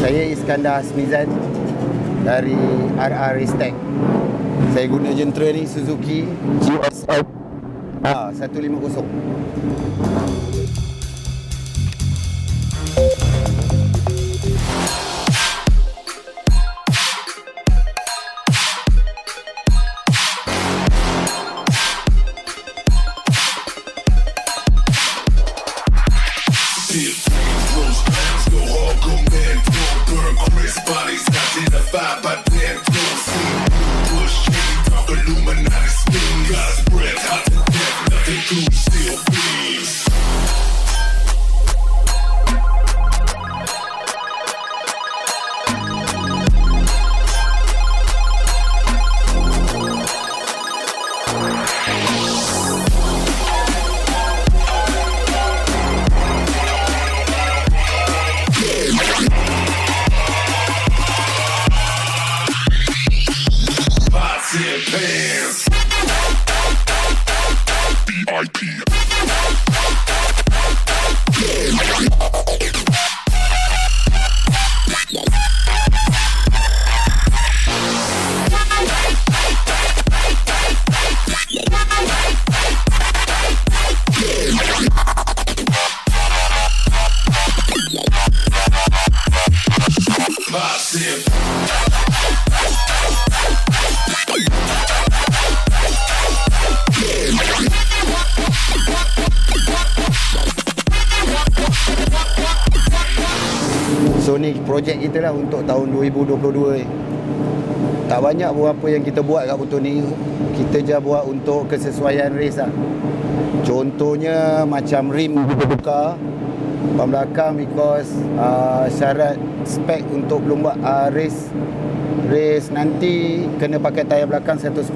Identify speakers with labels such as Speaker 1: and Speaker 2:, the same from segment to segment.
Speaker 1: Saya Iskandar Hasmizan dari RR Racetek. Saya guna jentera ni Suzuki GSF 150. So ni projek kita lah untuk tahun 2022 ni. Tak banyak pun apa yang kita buat kat motor ni. Kita je buat untuk kesesuaian race lah. Contohnya macam rim kita tukar ban belakang because syarat spek untuk lomba race nanti kena pakai tayar belakang 110.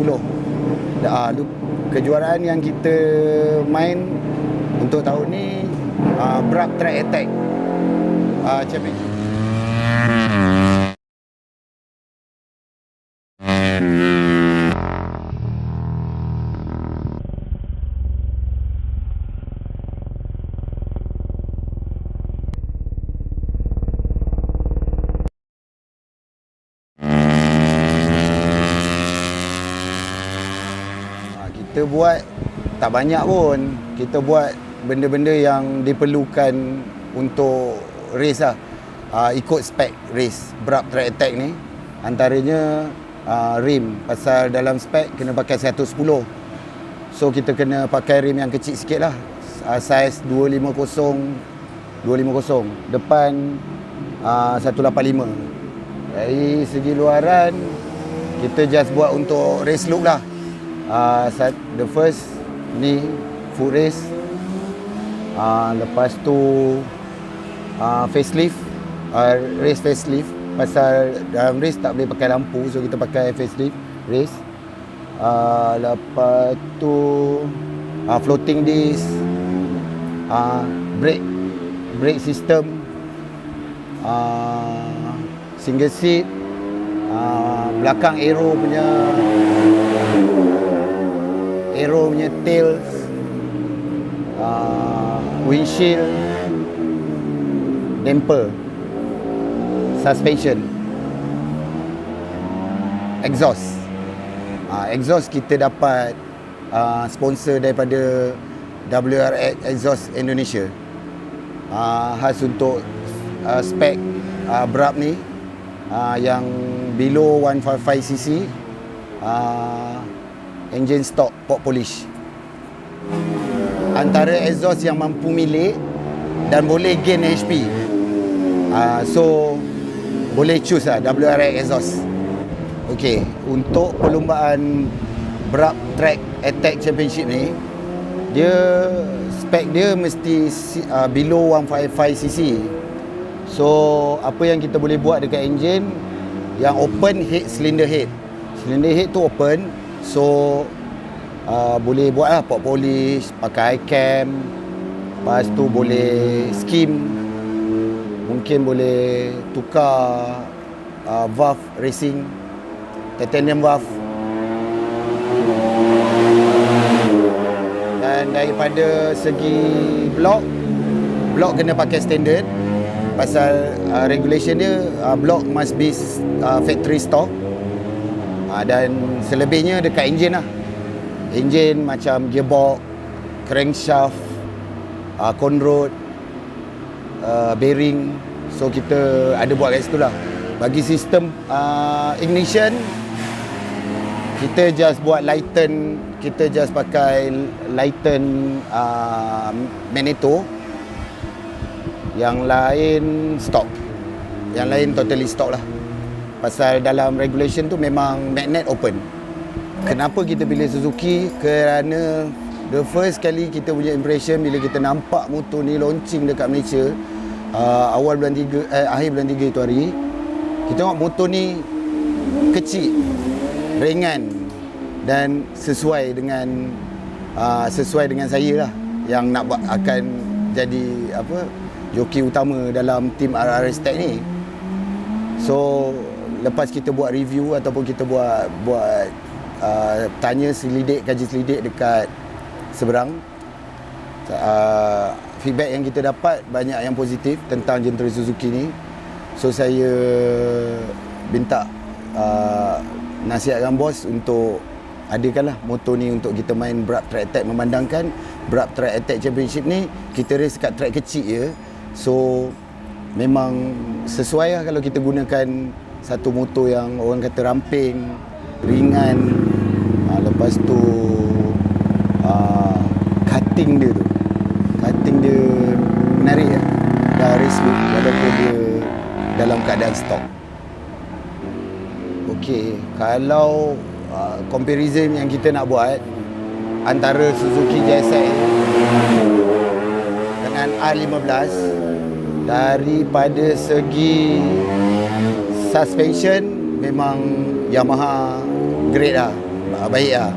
Speaker 1: Kejuaraan yang kita main untuk tahun ni Brab Track Attack Championship. Kita buat tak banyak pun. Kita buat benda-benda yang diperlukan untuk race lah. Ikut spek race Brab Track Attack ni. Antaranya rim. Pasal dalam spek kena pakai 110. So kita kena pakai rim yang kecil sikit lah. Saiz 250. Depan 185. Dari segi luaran kita just buat untuk race look lah. The first ni foot race, lepas tu facelift, race facelift. Pasal dalam race tak boleh pakai lampu, so kita pakai facelift race. Lepas tu floating disc, brake system, single seat, belakang aero punya tails, windshield, damper, suspension, exhaust. Exhaust kita dapat sponsor daripada WRX Exhaust Indonesia. Khas untuk spek Brab ni yang below 155cc, engine stock port polish. Antara exhaust yang mampu milik dan boleh gain HP. So boleh choose lah WRX exhaust. Okey, untuk perlombaan Brab Track Attack Championship ni, dia spek dia mesti below 155cc. So apa yang kita boleh buat dekat engine yang open head, cylinder head. Cylinder head tu open. So boleh buat lah port polish, pakai cam. Lepas tu boleh skim. Mungkin boleh tukar valve racing, titanium valve. Dan daripada segi blok kena pakai standard. pasal regulation dia block must be factory stock. Dan selebihnya dekat enjin lah. Enjin macam gearbox, crankshaft, conrod, bearing. So kita ada buat kat situ lah. Bagi sistem ignition, kita just buat lighten, kita just pakai lighten magneto. Yang lain stock. Yang lain totally stock lah. Pasal dalam regulation tu memang magnet open. Kenapa kita pilih Suzuki? Kerana the first kali kita punya impression bila kita nampak motor ni launching dekat Malaysia, awal bulan 3, akhir bulan 3 itu hari, kita tengok motor ni kecil, ringan dan sesuai dengan saya lah yang nak buat akan jadi joki utama dalam tim RRS Tech ni. So lepas kita buat review ataupun kita buat tanya kaji selidik dekat seberang, feedback yang kita dapat banyak yang positif tentang jentera Suzuki ni. So saya minta nasihatkan bos untuk adakanlah motor ni untuk kita main Brab Track Attack, memandangkan Brab Track Attack Championship ni kita race kat track kecil je. So memang sesuai lah kalau kita gunakan satu motor yang orang kata ramping, ringan, lepas tu cutting dia menarik lah. Dah race look walaupun dia dalam keadaan stock. Okey, kalau comparison yang kita nak buat antara Suzuki JSX dengan R15, daripada segi suspension memang Yamaha great lah, baik lah.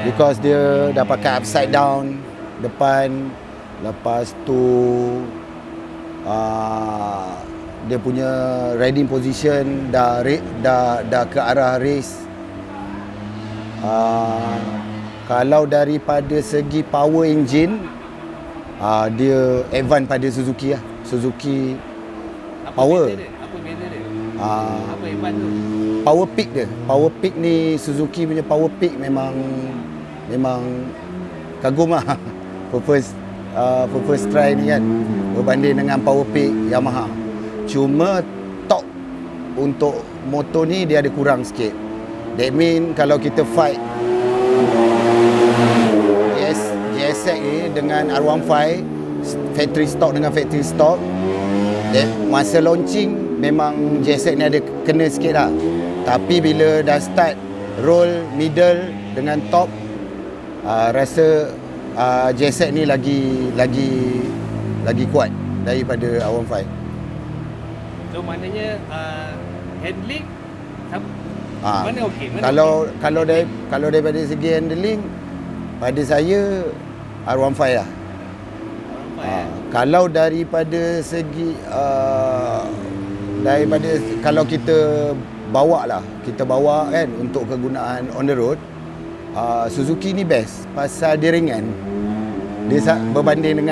Speaker 1: Because dia dah pakai upside down depan, lepas tu dia punya riding position dah ke arah race. Kalau daripada segi power engine, dia advance pada Suzuki lah. Suzuki power.
Speaker 2: Apa beza dia?
Speaker 1: Apa advance tu? Power peak ni, Suzuki punya power peak memang kagum lah. For first try ni kan, berbanding dengan power peak Yamaha. Cuma torque untuk motor ni dia ada kurang sikit. That mean kalau kita fight GSX ni dengan R15 factory stock dengan factory stock, masa launching memang GSX ni ada kena sikit lah. Tapi bila dah start roll middle dengan top, rasa GSX ni lagi kuat daripada R15.
Speaker 2: So maknanya handling mana okey?
Speaker 1: Kalau daripada segi handling, pada saya R15 lah. Kalau daripada segi kalau kita bawa kan untuk kegunaan on the road, Suzuki ni best pasal dia ringan. Dia berbanding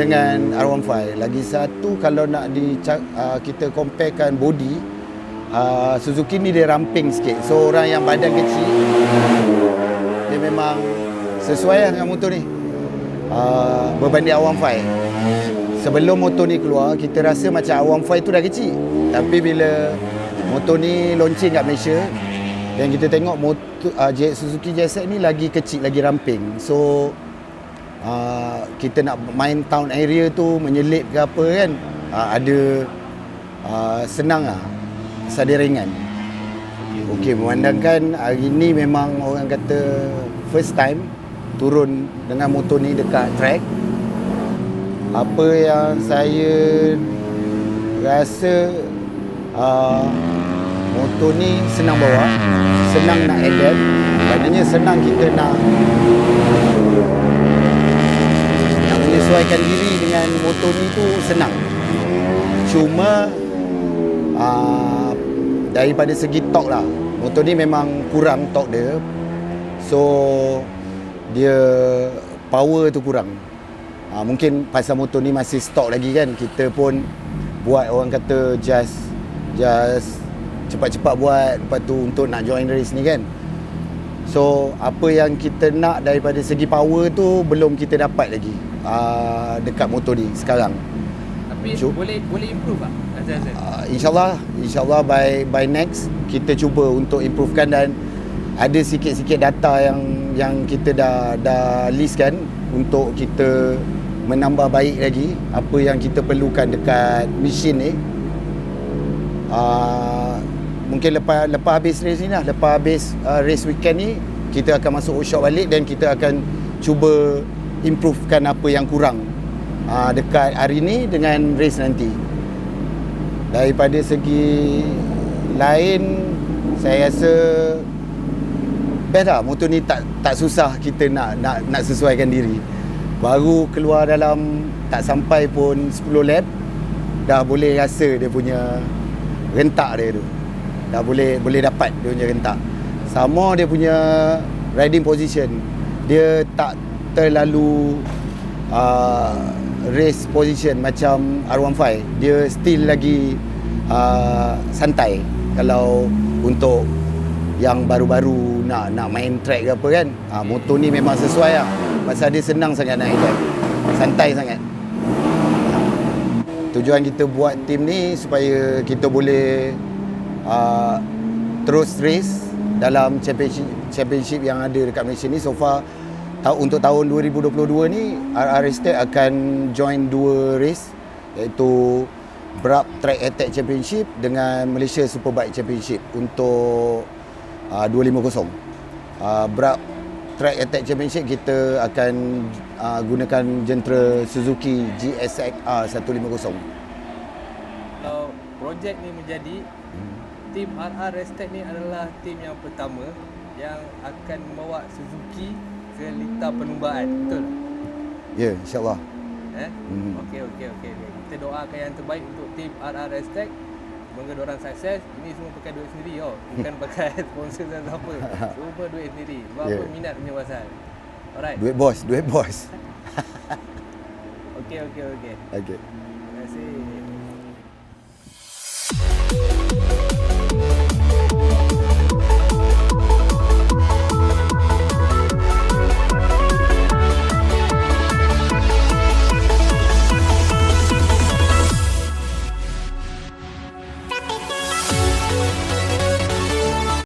Speaker 1: dengan R15. Lagi satu, kalau nak kita comparekan body, Suzuki ni dia ramping sikit. So orang yang badan kecil, dia memang sesuai dengan motor ni. Berbanding R15. Sebelum motor ni keluar, kita rasa macam R15 tu dah kecil. Tapi bila motor ni launching kat Malaysia dan kita tengok motor Suzuki JSX ni lagi kecil, lagi ramping. So kita nak main town area tu, menyelip ke apa kan, ada senang lah. Pasal dia ringan. Okey, memandangkan hari ni memang orang kata first time turun dengan motor ni dekat track. Apa yang saya rasa, motor ni senang bawa, senang nak adapt. Maknanya senang kita nak menyesuaikan diri dengan motor ni tu senang. Cuma daripada segi torque lah, motor ni memang kurang torque dia. So dia power tu kurang. Mungkin pasal motor ni masih stok lagi kan. Kita pun buat, orang kata just cepat-cepat buat, lepas tu untuk nak join race ni kan. So apa yang kita nak daripada segi power tu belum kita dapat lagi dekat motor ni sekarang.
Speaker 2: Tapi boleh improve tak?
Speaker 1: InsyaAllah by next kita cuba untuk improvekan, dan ada sikit-sikit data yang kita dah listkan untuk kita menambah baik lagi apa yang kita perlukan dekat mesin ni. Mungkin lepas habis race ni lah, lepas habis race weekend ni, kita akan masuk workshop balik dan kita akan cuba improvekan apa yang kurang dekat hari ni dengan race nanti. Daripada segi lain, saya rasa best lah. Motor ni tak susah kita nak sesuaikan diri. Baru keluar dalam tak sampai pun 10 lap, dah boleh rasa dia punya rentak dia tu. Dah boleh dapat dia punya rentak. Sama dia punya riding position, dia tak terlalu race position macam R15. Dia still lagi santai kalau untuk yang baru-baru nak main track ke apa kan. Motor ni memang sesuai lah, pasal dia senang sangat nak ride, santai sangat. Tujuan kita buat tim ni supaya kita boleh terus race dalam championship yang ada dekat Malaysia ni. So far untuk tahun 2022 ni, RR Estate akan join 2 race, iaitu Brab Track Attack Championship dengan Malaysia Superbike Championship untuk 250. Brab Track Attack Championship kita akan gunakan jentera Suzuki GSX-R 150.
Speaker 2: Kalau projek ni menjadi, tim RR Estate ni adalah tim yang pertama yang akan membawa Suzuki ke litar perlumbaan, betul?
Speaker 1: Ya, insyaAllah.
Speaker 2: Okey. Kita doakan yang terbaik untuk tim RR Estate. Semoga diorang sukses. Ini semua pakai duit sendiri bukan pakai sponsor dan apa. Semua duit sendiri. Sebab apa, minat punya pasal. Alright.
Speaker 1: Duit bos.
Speaker 2: Okey.
Speaker 1: Okay.